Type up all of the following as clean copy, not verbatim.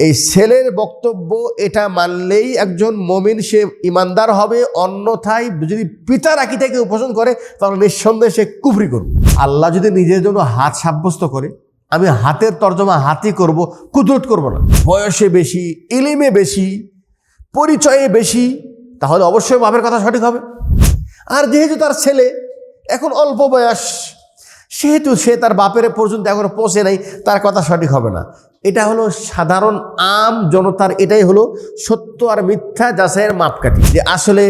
এই ছেলের বক্তব্য এটা মানলেই একজন মুমিন সে ইমানদার হবে, অন্যথায় যদি পিতার আকীদাকে উপোষণ করে তাহলে নিঃসন্দেহে সে কুফরি করবে। আল্লাহ যদি নিজের জন্য হাত সাব্যস্ত করে, আমি হাতের তর্জমা হাতই করব, কুদরত করব না। বয়সে বেশি, ইলমে বেশি, পরিচয়ে বেশি, তাহলে অবশ্যই বাপের কথা সঠিক হবে। আর যেহেতু তার ছেলে এখন অল্প বয়স, সেহেতু সে তার বাপের পর্যন্ত এখনো পৌঁছে নাই, তার কথা সঠিক হবে না। এটা হলো সাধারণ আম জনতার, এটাই হলো সত্য আর মিথ্যা যাচাইয়ের মাপকাঠি, যে আসলে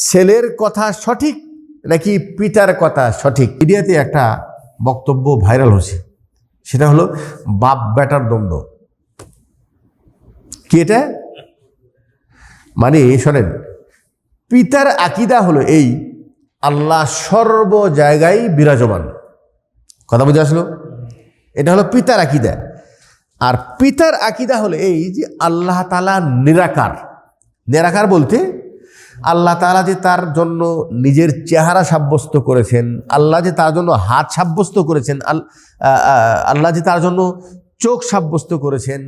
ছেলের কথা সঠিক নাকি পিতার কথা সঠিক। মিডিয়াতে একটা বক্তব্য ভাইরাল হচ্ছে, সেটা হলো বাপ বেটার দ্বন্দ্ব। কি এটা? মানে শোনেন, পিতার আকীদা হলো এই, আল্লাহ সর্ব জায়গায় বিরাজমান। কথা বুঝে আসলো? এটা হলো পিতার আকীদা। আর পিতার আকীদা হলো এই যে আল্লাহ তাআলা নিরাকার। নিরাকার বলতে আল্লাহ তাআলা যে তার জন্য নিজের চেহারা সাব্যস্ত করেছেন, আল্লাহ যে তার জন্য হাত সাব্যস্ত করেছেন, আল্লাহ যে তার জন্য চোখ সাব্যস্ত করেছেন,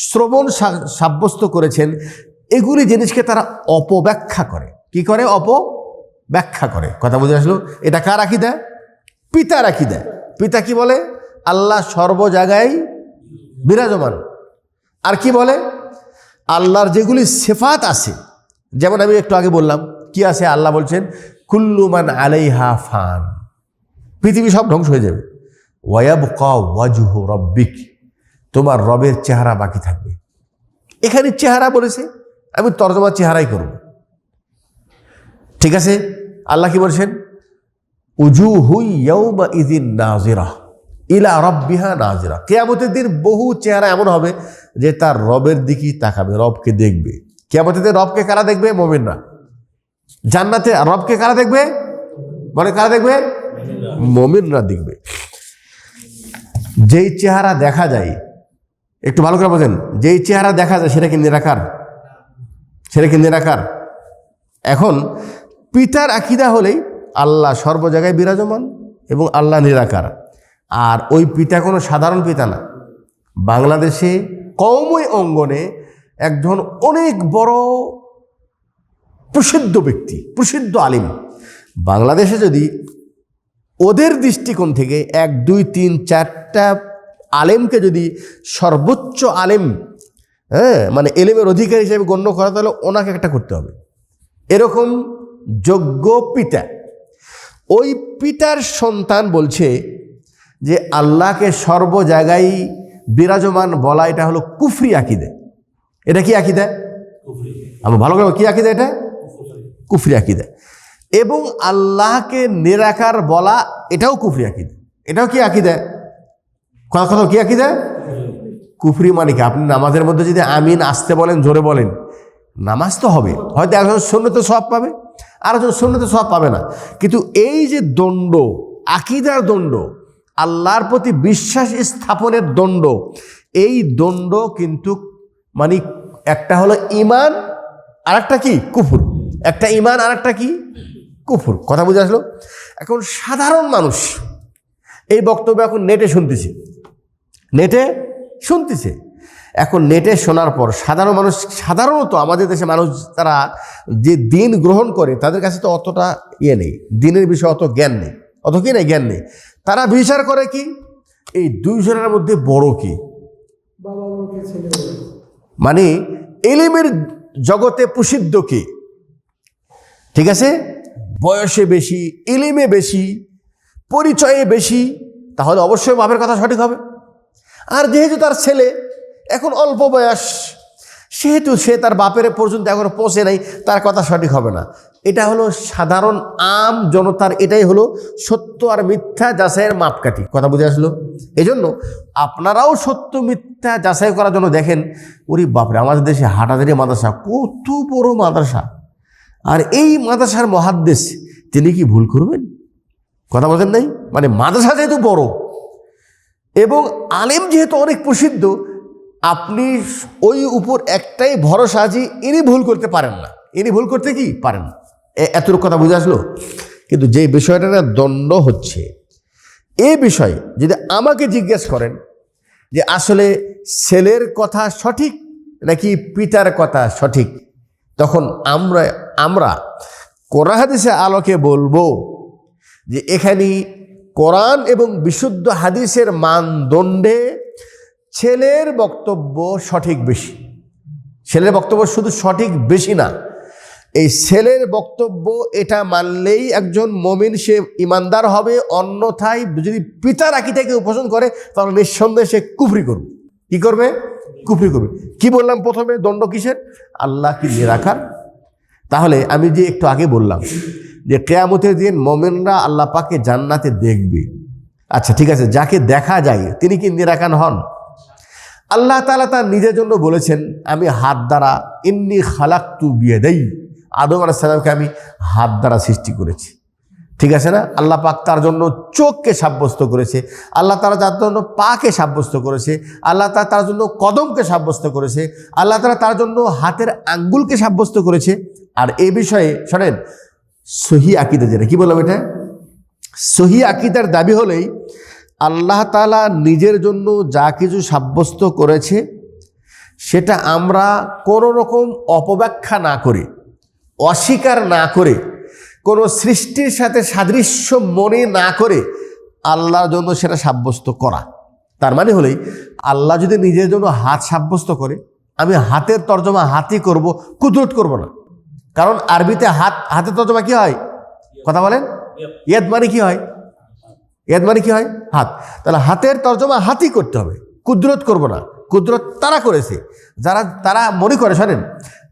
শ্রবণ সাব্যস্ত করেছেন, এগুলি জিনিসকে তারা অপব্যাখ্যা করে। কি করে? অপব্যাখ্যা করে। কথা বুঝে আসলো? এটা কার আকীদা? পিতার আকীদা। পিতা কি বলে? আল্লাহ সর্ব জায়গায় বিরাজমান। আর কি বলে? আল্লাহর যেগুলি সিফাত আছে, যেমন আমি একটু আগে বললাম কি আছে, আল্লাহ বলছেন কুল্লু মান আলাইহা ফান, পৃথিবী সব ধ্বংস হয়ে যাবে, ওয়ায়াবকা ওয়াজহু রাব্বিক, তোমার রবের চেহারা বাকি থাকবে। এখানে চেহারা বলেছে, আমি তরজমা চেহারাই করব। ঠিক আছে? আল্লাহ কি বলছেন? উজুহু ইয়াউমা ইযিন নাযিরা ইলা রাব্বিহা নাযিরা। কিয়ামতের দিন বহু চেহারা এমন হবে যে তার রবের দিকেই তাকাবে, রবকে দেখবে। কিয়ামতের দিন রবকে কারা দেখবে? মুমিনরা। জান্নাতে রবকে কারা দেখবে? বলে কারা দেখবে? মুমিনরা দেখবে। যেই চেহারা দেখা যায়, একটু ভালো করে বোঝেন, যেই চেহারা দেখা যায় সেটা কি নিরাকার? সেটা কি নিরাকার? এখন পিতার আকীদা হলেই আল্লাহ সর্ব জায়গায় বিরাজমান এবং আল্লাহ নিরাকার। আর ওই পিতা কোনো সাধারণ পিতা না। বাংলাদেশে কওমি অঙ্গনে একজন অনেক বড় প্রসিদ্ধ ব্যক্তি, প্রসিদ্ধ আলিম। বাংলাদেশে যদি ওদের দৃষ্টিকোণ থেকে 1, 2, 3, 4টা আলেমকে যদি সর্বোচ্চ আলেম, মানে এলেমের অধিকারী হিসেবে গণ্য করা, তাহলে ওনাকে একটা করতে হবে। এরকম যোগ্য পিতা। ওই পিতার সন্তান বলছে যে আল্লাহকে সর্ব জায়গায় বিরাজমান বলা, এটা হলো কুফরি আকীদা। এটা কি আকীদা? আমি ভালো করে, কি আকীদা এটা? কুফরি আকীদা। এবং আল্লাহকে নিরাকার বলা, এটাও কুফরি আকীদা। এটাও কি আকীদা? কথা কি আকীদা? কুফরি মানে কি? আপনি নামাজের মধ্যে যদি আমিন আসতে বলেন, জোরে বলেন, নামাজ তো হবে, হয়তো একজন সুন্নতে সওয়াব পাবে, আর একজন সুন্নতে সওয়াব পাবে না। কিন্তু এই যে দণ্ড, আকীদার দণ্ড, আল্লাহর প্রতি বিশ্বাস স্থাপনের দণ্ড, এই দণ্ড কিন্তু মানে একটা হলো ঈমান, আর একটা কি? কুফর। একটা ঈমান আর একটা কি? কুফর। কথা বুঝে আসলো? এখন সাধারণ মানুষ এই বক্তব্য এখন নেটে শুনতেছে। এখন নেটে শোনার পর সাধারণ মানুষ, সাধারণত আমাদের দেশে মানুষ তারা যে দিন গ্রহণ করে, তাদের কাছে তো অতটা নেই, দিনের বিষয়ে অত জ্ঞান নেই, জ্ঞান নেই। তারা বিচার করে কি, এই দুইজনের মধ্যে বড় কি, মানে ইলমের জগতে প্রসিদ্ধ কি। ঠিক আছে? বয়সে বেশি, ইলমে বেশি, পরিচয়ে বেশি, তাহলে অবশ্যই বাপের কথা সঠিক হবে। আর যেহেতু তার ছেলে এখন অল্প বয়স, সেহেতু সে তার বাপের পর্যন্ত এখনো পৌঁছে নাই, তার কথা সঠিক হবে না। এটা হলো সাধারণ আম জনতার, এটাই হলো সত্য আর মিথ্যা যাচাইয়ের মাপকাঠি। কথা বুঝে আসলো? এজন্য আপনারাও সত্য মিথ্যা যাচাই করার জন্য দেখেন, ওরে বাপরে, আমাদের দেশে হাটাদারি মাদ্রাসা, কত বড় মাদ্রাসা, আর এই মাদ্রাসার মুহাদ্দিস তিনি কি ভুল করবেন? কথা বলেন নাই? মানে মাদ্রাসা যেহেতু বড় এবং আলেম যেহেতু অনেক প্রসিদ্ধ, আপনি ওই উপর একটাই ভরসা যে ইনি ভুল করতে পারেন না, ইনি ভুল করতে কি পারেন না। এতটুকু কথা বুঝে আসলো? কিন্তু যে বিষয়টা না দ্বন্দ্ব হচ্ছে, এই বিষয়ে যদি আমাকে জিজ্ঞেস করেন যে আসলে ছেলের কথা সঠিক নাকি পিতার কথা সঠিক, তখন আমরা কোরআন হাদিসের আলোকে বলবো যে এখানে কোরআন এবং বিশুদ্ধ হাদিসের মানদণ্ডে ছেলের বক্তব্য সঠিক বেশি। ছেলের বক্তব্য শুধু সঠিক বেশি না, এই ছেলের বক্তব্য এটা মানলেই একজন মুমিন, সে ইমানদার হবে। অন্যথায় যদি পিতার আকীদাকে উপোষণ করে তাহলে নিঃসন্দেহে সে কুফরি করবে। কি করবে? কুফরি করবে। কি বললাম প্রথমে? দণ্ড কিসের? আল্লাহ কি নিরাকার? তাহলে আমি যে একটু আগে বললাম যে কিয়ামতের দিন মুমিনরা আল্লাহ পাককে জান্নাতে দেখবে। আচ্ছা ঠিক আছে, যাকে দেখা যায় তিনি কি নিরাকার হন? আল্লাহ তাআলা তার নিজের জন্য বলেছেন, আমি হাত দ্বারা, ইন্নী খালাকতু বিয়াদাই, আদম আলাইহিস সালামকে আমি হাত দ্বারা সৃষ্টি করেছি। ঠিক আছে না? আল্লাহ পাক তার জন্য চোখকে সাব্যস্ত করেছে, আল্লাহ তাআলা তার জন্য পাকে সাব্যস্ত করেছে, আল্লাহ তাআলা তার জন্য কদমকে সাব্যস্ত করেছে, আল্লাহ তাআলা তার জন্য হাতের আঙ্গুলকে সাব্যস্ত করেছে। আর এই বিষয়ে শোনেন, সহি আকীদা যেটা, কি বললাম এটা? সহি আকীদার দাবি হলেই আল্লাহ তাআলা নিজের জন্য যা কিছু সাব্যস্ত করেছে সেটা আমরা কোনো রকম অপব্যাখ্যা না করে, অস্বীকার না করে, কোনো সৃষ্টির সাথে সাদৃশ্য মনে না করে আল্লাহর জন্য সেটা সাব্যস্ত করা। তার মানে হলেই আল্লাহ যদি নিজের জন্য হাত সাব্যস্ত করে, আমি হাতের তর্জমা হাতই করব, কুদরত করব না। কারণ আরবিতে হাতের তর্জমা কি হয়? কথা বলেন। ইয়াদ মানে কি হয়? ইয়াদ মানে কি হয়? হাত। তাহলে হাতের তর্জমা হাতই করতে হবে, কুদরত করব না। কুদরত তারা করেছে তারা মনে করে, শোনেন,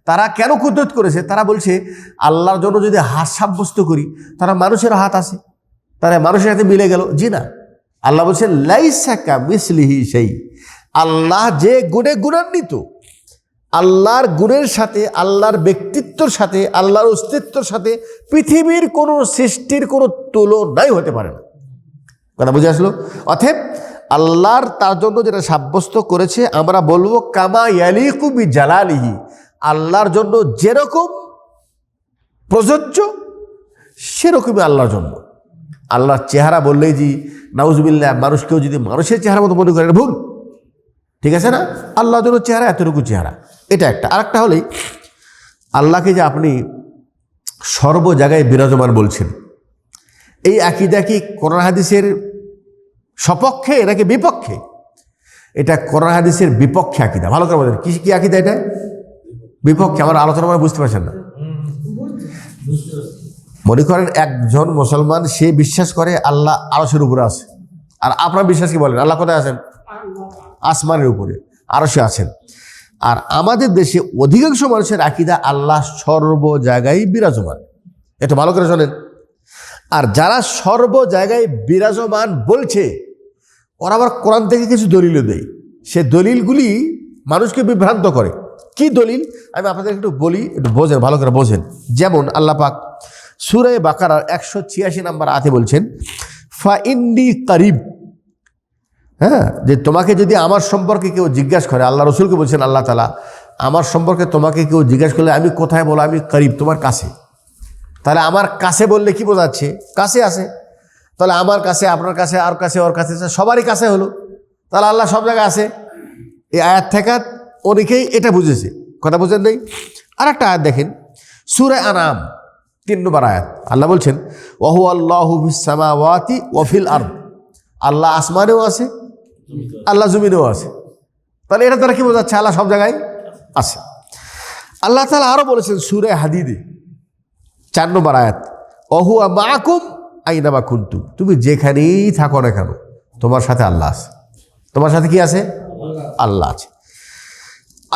তারা কেন কুদরত করেছে? তারা বলছে আল্লাহর জন্য যদি হাত সাব্যস্ত করি তারা মানুষের হাত আছে, তারা মানুষের সাথে মিলে গেল। জি না, আল্লাহ বলছেন লাইসা কামিসলিহি শাই। আল্লাহ যে গুণে গুণান্বিত, আল্লাহর গুণের সাথে, আল্লাহর ব্যক্তিত্বর সাথে, আল্লাহর অস্তিত্বর সাথে পৃথিবীর কোনো সৃষ্টির কোনো তুলনাই হতে পারে না। কথা বুঝে আসলো? অতএব আল্লাহর তার জন্য যেটা সাব্যস্ত করেছে আমরা বলবো কামা ইয়ালিকু বি জালালিহি, আল্লাহর জন্য যেরকম প্রযোজ্য সেরকমই আল্লাহর জন্য। আল্লাহর চেহারা বললেই জি নাউজুবিল্লাহ, মানুষকেও যদি মানুষের চেহারা মতো মনে করে ভুল। ঠিক আছে না? আল্লাহর জন্য চেহারা এতটুকু চেহারা, এটা একটা। আর একটা হলেই আল্লাহকে যে আপনি সর্ব জায়গায় বিরাজমান বলছেন, এই আকীদা কি কোরআন হাদিসের সপক্ষে নাকি বিপক্ষে? এটা কোরআন হাদিসের বিপক্ষে আকীদা। ভালো করে বলেন, কি আকীদা এটা? বিপক্ষে। আমার আলোচনা মানে বুঝতে পারছেন না। মনে করেন একজন মুসলমান, সে বিশ্বাস করে আল্লাহ আরশের উপরে আছে, আর আপনার বিশ্বাস কি বলেন? আল্লাহ কোথায় আছেন? আসমানের উপরে, আরশে আছেন। আর আমাদের দেশে অধিকাংশ মানুষের আকীদা আল্লাহ সর্ব জায়গায় বিরাজমান। এটা ভালো করে শোনেন। আর যারা সর্ব জায়গায় বিরাজমান বলছে, ওরা আবার কোরআন থেকে কিছু দলিলও দেয়। সে দলিলগুলি মানুষকে বিভ্রান্ত করে। কি দলিল? আমি আপনাদের একটু বলি, একটু বোঝেন, ভালো করে বোঝেন। যেমন আল্লাহ পাক সূরা বাকারার 186 নম্বর আয়াতে বলছেন, ফা ইন্নী কারিব। হ্যাঁ, যে তোমাকে যদি আমার সম্পর্কে কেউ জিজ্ঞাসা করে, আল্লাহ রসুলকে বলছেন আল্লাহ তাআলা, আমার সম্পর্কে তোমাকে কেউ জিজ্ঞাসা করলে আমি কোথায় বলো? আমি কারিব, তোমার কাছে। তাহলে আমার কাছে বললে কি বোঝাচ্ছে? কাছে আছে। তাহলে আমার কাছে, আপনার কাছে, আর কাছে, ওর কাছে, সবারই কাছে হলো। তাহলে আল্লাহ সব জায়গায় আছে। এই আয়াত থেকে অনেকেই এটা বুঝেছে। কথা বুঝেন নেই? আর একটা আয়াত দেখেন, সূরা আনাম 3 নম্বর আয়াত। আল্লাহ বলছেন ওয়াহু আল্লাহু ফিস সামাওয়াতি ওয়া ফিল আরদ। আল্লাহ আসমানেও আছে, আল্লাহ জমিনেও আছে। তাহলে এটা তারা কি বোঝাচ্ছে? আল্লাহ সব জায়গায় আছে। আল্লাহ তাআলা আরো বলেছেন সূরা হাদিদে 4 নম্বর আয়াত, ওহুয়া মাআকুম আইনামা কুনতুম। তুমি যেখানেই থাকো না কেন তোমার সাথে আল্লাহ আছে। তোমার সাথে কি আছে? আল্লাহ আছে।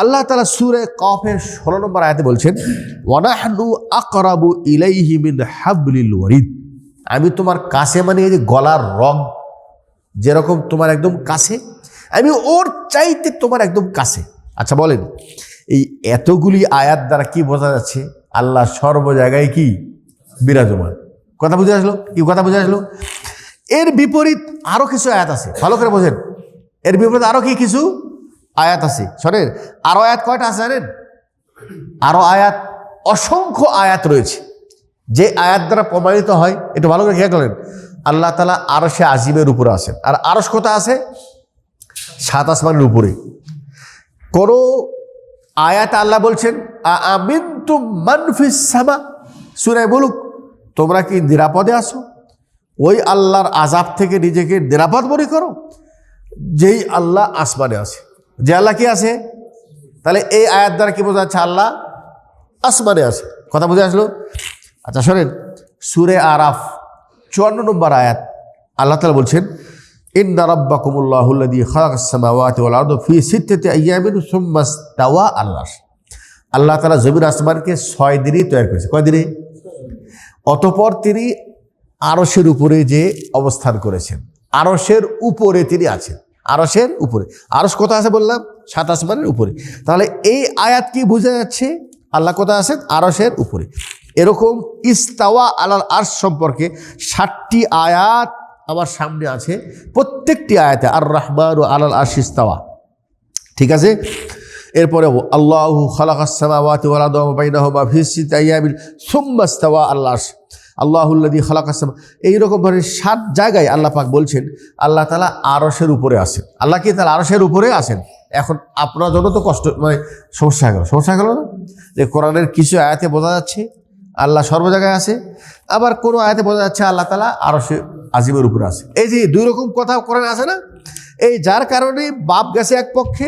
আল্লাহ তাআলা সূরা কফের 16 নম্বর আয়াতে বলছেন ওয়ানাহনু আকরাবু ইলাইহি মিন হাবলিল ওয়ারিদ। আমি তোমার কাছে, মানে এই যে গলার রগ যেরকম তোমার একদম কাছে, আমি ওর চাইতে তোমার একদম কাছে। আচ্ছা বলেন, এই এতগুলি আয়াত দ্বারা কি বোঝা যাচ্ছে? আল্লাহ সর্ব জায়গায় কি বিরাজমান। কথা বুঝে আসলো? কি কথা বুঝে আসলো? এর বিপরীত আরো কিছু আয়াত আছে, ভালো করে বোঝেন। এর বিপরীত আরো কি কিছু আয়াত আছে। শোনেন, আরো আয়াত কয়টা আছে জানেন? আরো আয়াত, অসংখ্য আয়াত রয়েছে, যে আয়াত দ্বারা প্রমাণিত হয়। একটু ভালো করে খেয়াল করেন, আল্লাহ তাআলা আরশে আজিমের উপরে আছেন। আর আরশ কোথা আছে? 7 আসমানের উপরে। কোনো আয়াত আল্লাহ বলছেন আমিনতুম মান ফিস সামা, সূরা মুলক, তোমরা কি নিরাপদে আছো? ওই আল্লাহর আযাব থেকে নিজেকে নিরাপদ মনে করো যেই আল্লাহ আসমানে আছে। যে আল্লাহ কি আছে? তাহলে এই আয়াত দ্বারা কি বোঝা যাচ্ছে? আল্লাহ আসমানে আছে। কথা বুঝে আসলো? আচ্ছা শোনেন, সূরা আরাফ 54 নম্বর আয়াত আল্লাহ তাআলা বলছেন ইন্না রাব্বাকুমুল্লাহুল্লাযী খালাকাস সামাওয়াতি ওয়াল আরদা ফি সিত্তাতি আইয়ামিন সুম্মা ইসতাওয়া আলাল আরশ। আল্লাহ তাআলা জমিন আসমানকে 6 দিনই তৈরি করেছে। কয় দিনে? অতঃপর তিনি আরশের উপরে যে অবস্থান করেছেন, আরশের উপরে তিনি আছেন। আরশের উপরে, আরশ কোথায় আছে বললাম? 7 আসমানের উপরে। তাহলে এই আয়াত কি বোঝা যাচ্ছে? আল্লাহ কোথায় আছেন? আরশের উপরে। এরকম ইস্তাওয়া আলাল আরশ সম্পর্কে 7টি আয়াত আমার সামনে আছে। প্রত্যেকটি আয়াতে আর রহমানু আলাল আরশ ইস্তাওয়া, ঠিক আছে? এরপরে আল্লাহু খালাকাস সামাওয়াতি ওয়াল আরদা ওয়া বাইনাহুমা ফি সিত্তাতি আইয়ামিন সুম্মা ইসতাওয়া আলাল আরশ আল্লাহুল্লাযী খালাকাস সামা। এইরকম ভাবে 7 জায়গায় আল্লাহ পাক বলছেন আল্লাহ তাআলা আরশের উপরে আছেন। আল্লাহ কি তাহলে আরশের উপরে আছেন? এখন আপনার জন্য তো কষ্ট, মানে সমস্যা গেল না যে কোরআনের কিছু আয়াতে বোঝা যাচ্ছে আল্লাহ সর্ব জায়গায় আছে, আবার কোনো আয়াতে বোঝা যাচ্ছে আল্লাহ তাআলা আরশে আজিমের উপরে আছে। এই যে 2 রকম কথা কোরআনে আছে না? এই যার কারণে বাপ গেছে এক পক্ষে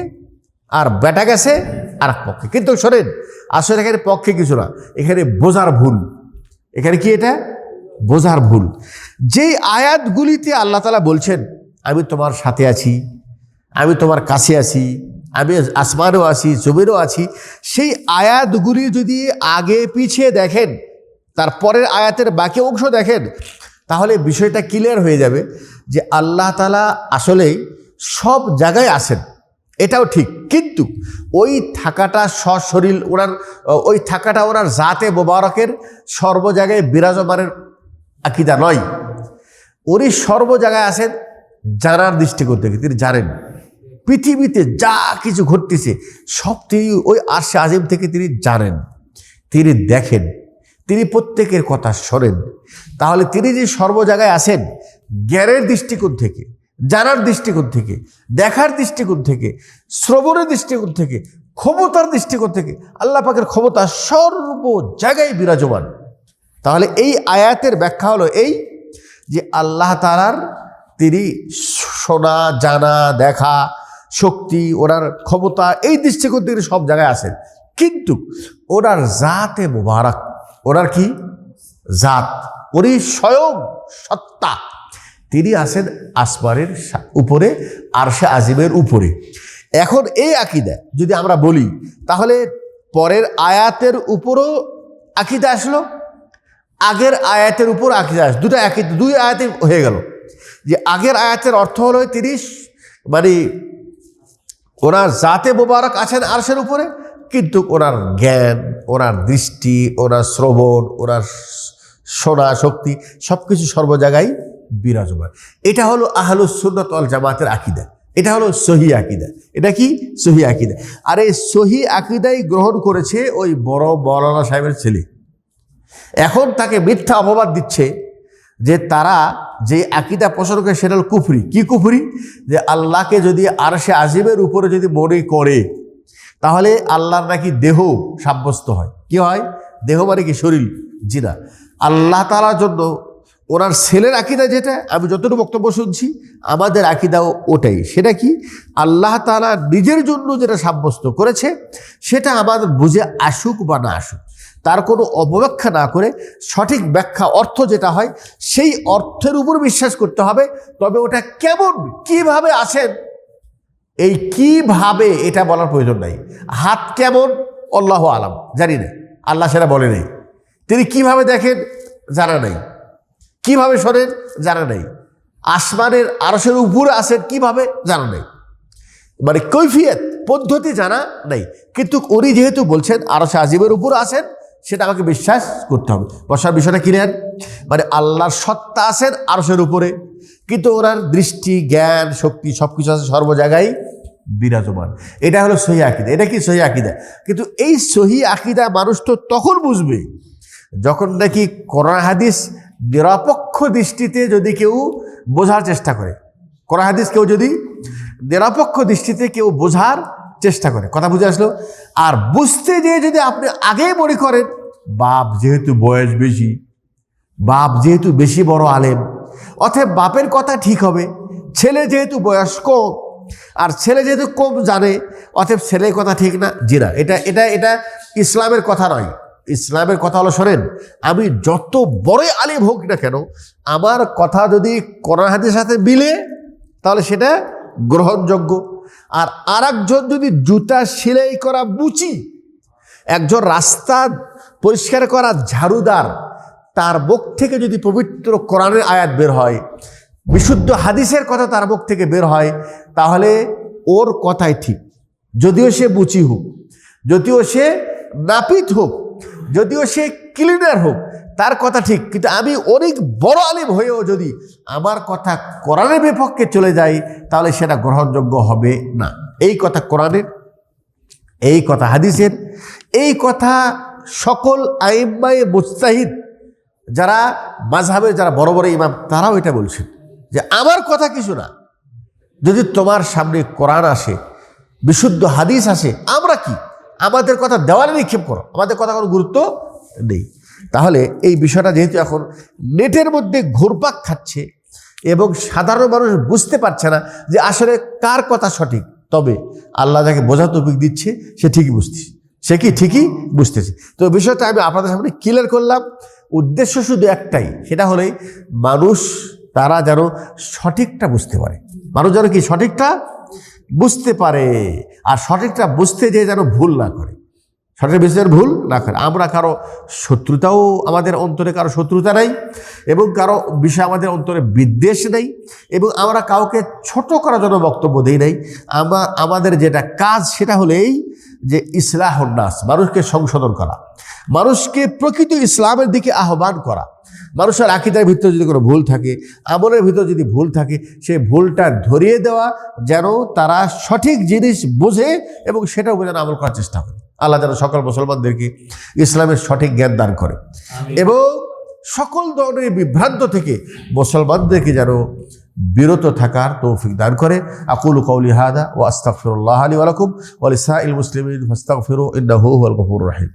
আর বেটা গেছে আর এক পক্ষে। কিন্তু শোনেন, আসলে এখানে পক্ষে কিছু না, এখানে বোঝার ভুল। এখানে কি? এটা বোঝার ভুল। যেই আয়াতগুলিতে আল্লাহ তাআলা বলছেন আমি তোমার সাথে আছি, আমি তোমার কাছে আছি, আমি আসমানেও আছি, জমিনেও আছি, সেই আয়াতগুলি যদি আগে পিছিয়ে দেখেন, তারপরের আয়াতের বাকি অংশ দেখেন, তাহলে বিষয়টা ক্লিয়ার হয়ে যাবে যে আল্লাহ তাআলা আসলেই সব জায়গায় আছেন। এটাও ঠিক, কিন্তু ওই থাকাটা সশরীর ওনার, ওই থাকাটা ওনার জাতে মোবারকের সর্ব জায়গায় বিরাজমানের আকীদা নয়। উনি সর্ব জায়গায় আছেন জানার দৃষ্টিকোণ থেকে। তিনি জানেন পৃথিবীতে যা কিছু ঘটতেছে সব তিনি ওই আরশে আজিম থেকে তিনি জানেন, তিনি দেখেন, তিনি প্রত্যেকের কথা শোনেন। তাহলে তিনি যে সর্ব জায়গায় আছেন জ্ঞানের দৃষ্টিকোণ থেকে, জানার দৃষ্টিকোণ থেকে, দেখার দৃষ্টিকোণ থেকে, শ্রবণের দৃষ্টিকোণ থেকে, ক্ষমতার দৃষ্টিকোণ থেকে আল্লাহ পাকের ক্ষমতা সর্ব জায়গায় বিরাজমান। তাহলে এই আয়াতের ব্যাখ্যা হলো এই যে আল্লাহ তাআলার তিনি শোনা, জানা, দেখা, শক্তি, ওনার ক্ষমতা, এই দৃষ্টিকোণ থেকে সব জায়গায় আছেন। কিন্তু ওনার জাতে মুবারক, ওনার কি জাত, উনি স্বয়ং সত্তা, তিনি আছেন আসমানের উপরে, আরশে আজিমের উপরে। এখন এই আকীদা যদি আমরা বলি, তাহলে পরের আয়াতের উপরও আকীদা আসলো, আগের আয়াতের উপর আকীদা আসলো। দুই আয়াতে হয়ে গেল। যে আগের আয়াতের অর্থ হলো তিনি মানে ওনার জাতে মোবারক আছেন আরশের উপরে, কিন্তু ওনার জ্ঞান, ওনার দৃষ্টি, ওনার শ্রবণ, ওনার শোনা শক্তি সব কিছু সর্ব জায়গায় বিরাজমান। এটা হলো আহলুস সুন্নাত ওয়াল জামাতের আকীদা। এটা হলো সহি আকীদা। এটা কি? সহি আকীদা। আর এই সহি আকীদাই গ্রহণ করেছে ওই বড় মাওলানা সাহেবের ছেলে। এখন তাকে মিথ্যা অপবাদ দিচ্ছে যে তারা যে আকীদা পোষণ করে সেটা হলো কুফরি। কি কুফরি? যে আল্লাহকে যদি আরশে আজিমের উপরে যদি মনে করে তাহলে আল্লাহর নাকি দেহ সাব্যস্ত হয়। কি হয়? দেহ মানে কি? শরীর। জি না, আল্লাহ তাআলার জন্য ওনার ছেলের আকীদা যেটা, আমি যতটুকু বক্তব্য শুনছি আমাদের আকীদাও ওটাই। সেটা কি? আল্লাহ তাআলা নিজের জন্য যেটা সাব্যস্ত করেছে সেটা আমাদের বুঝে আসুক বা না আসুক, তার কোনো অপব্যাখ্যা না করে সঠিক ব্যাখ্যা অর্থ যেটা হয় সেই অর্থের উপর বিশ্বাস করতে হবে। তবে ওটা কেমন, কিভাবে আছেন, এই কিভাবে এটা বলার প্রয়োজন নাই। হাত কেমন আল্লাহু আলাম, জানি না, আল্লাহ সেটা বলে নেই। তিনি কিভাবে দেখেন জানা নাই, কিভাবে শোনেন জানা নেই, আসমানের আরশের উপরে আছেন কিভাবে জানা নেই, মানে কৈফিয়ত পদ্ধতি জানা নেই। কিন্তু উনি যেহেতু বলছেন আরশে আজিমের উপর আছেন, সেটা আমাকে বিশ্বাস করতে হবে। বসার বিষয়টা ক্লিয়ার? মানে আল্লাহর সত্তা আছেন আরশের উপরে, কিন্তু ওনার দৃষ্টি, জ্ঞান, শক্তি সবকিছু আছে সর্ব জায়গায় বিরাজমান। এটা হলো সহি আকীদা। এটা কি? সহি আকীদা। কিন্তু এই সহি আকীদা মানুষ তো তখন বুঝবে যখন নাকি কোরআন হাদিস নিরপেক্ষ দৃষ্টিতে যদি কেউ বোঝার চেষ্টা করে। কোরআন হাদিস কেউ যদি নিরপেক্ষ দৃষ্টিতে কেউ বোঝার চেষ্টা করে। কথা বুঝে আসলো? আর বুঝতে যেয়ে যদি আপনি আগেই মনে করেন বাপ যেহেতু বয়স বেশি, বাপ যেহেতু বেশি বড় আলেম, অতএব বাপের কথা ঠিক হবে, ছেলে যেহেতু বয়স কম আর ছেলে যেহেতু কম জানে অতএব ছেলের কথা ঠিক না। জি না, এটা এটা এটা ইসলামের কথা নয়। ইসলামের কথা হলো, শোনেন, আমি যত বড় আলেম হোক না কেন, আমার কথা যদি কোরআন হাদিসের সাথে মিলে তাহলে সেটা গ্রহণযোগ্য। আর আরেকজন যদি জুতা সেলাই করা বুচি, একজন রাস্তা পরিষ্কার করা ঝাড়ুদার, তার মুখ থেকে যদি পবিত্র কোরআনের আয়াত বের হয়, বিশুদ্ধ হাদিসের কথা তার মুখ থেকে বের হয়, তাহলে ওর কথাই ঠিক। যদিও সে বুচি হোক, যদিও সে নাপিত হোক, যদিও সে ক্লিনার হোক, তার কথা ঠিক। কিন্তু আমি অনেক বড় আলিম হয়েও যদি আমার কথা কোরআনের বিপক্ষে চলে যাই তাহলে সেটা গ্রহণযোগ্য হবে না। এই কথা কোরআনের, এই কথা হাদিসের, এই কথা সকল আইম্মায়ে মুজতাহিদ যারা মাযহাবের যারা বড় বড় ইমাম তারাও এটা বলছেন যে আমার কথা কিছু না, যদি তোমার সামনে কোরআন আসে, বিশুদ্ধ হাদিস আসে, আমরা কি, আমাদের কথা দেওয়ালে নিক্ষেপ করো, আমাদের কথা কোনো গুরুত্ব নেই। তাহলে এই বিষয়টা যেহেতু এখন নেটের মধ্যে ঘুরপাক খাচ্ছে এবং সাধারণ মানুষ বুঝতে পারছে না যে আসলে কার কথা সঠিক, তবে আল্লাহ যাকে বোঝার তৌফিক দিচ্ছে সে ঠিকই বুঝতেছে, সে কি ঠিকই বুঝতেছে। তো বিষয়টা আমি আপনাদের সামনে ক্লিয়ার করলাম। উদ্দেশ্য শুধু একটাই, সেটা হলেই মানুষ তারা যেন সঠিকটা বুঝতে পারে, মানুষ যেন কি সঠিকটা বুঝতে পারে, আর সঠিকটা বুঝতে যেয়ে যেন ভুল না করে, সঠিক বিষয়ের ভুল না করে। আমরা কারো শত্রুতাও, আমাদের অন্তরে কারো শত্রুতা নাই এবং কারো বিষয়ে আমাদের অন্তরে বিদ্বেষ নেই এবং আমরা কাউকে ছোট করার জন্য বক্তব্য দিই নাই। আমাদের যেটা কাজ সেটা হলো এই যে ইসলাহুন নাস, মানুষকে সংশোধন করা, মানুষকে প্রকৃত ইসলামের দিকে আহ্বান করা। মানুষের আকীদার ভিতরে যদি কোনো ভুল থাকে, আমলের ভিতরে যদি ভুল থাকে, সেই ভুলটা ধরিয়ে দেওয়া যেন তারা সঠিক জিনিস বোঝে এবং সেটা উপরে যেন আমল করার চেষ্টা করে। আল্লাহ যেন সকল মুসলমানদেরকে ইসলামের সঠিক জ্ঞান দান করে এবং সকল ধরনের বিভ্রান্ত থেকে মুসলমানদেরকে যেন বিরত থাকার তৌফিক দান করে। আকুলু কওলি হাদা ওয়া আস্তাগফিরুল্লাহ লি ওয়া লাকুম ওয়া লিসাইল মুসলিমিন ফাস্তাগফিরু ইন্নাহু হুয়াল গফুরুর রহিম।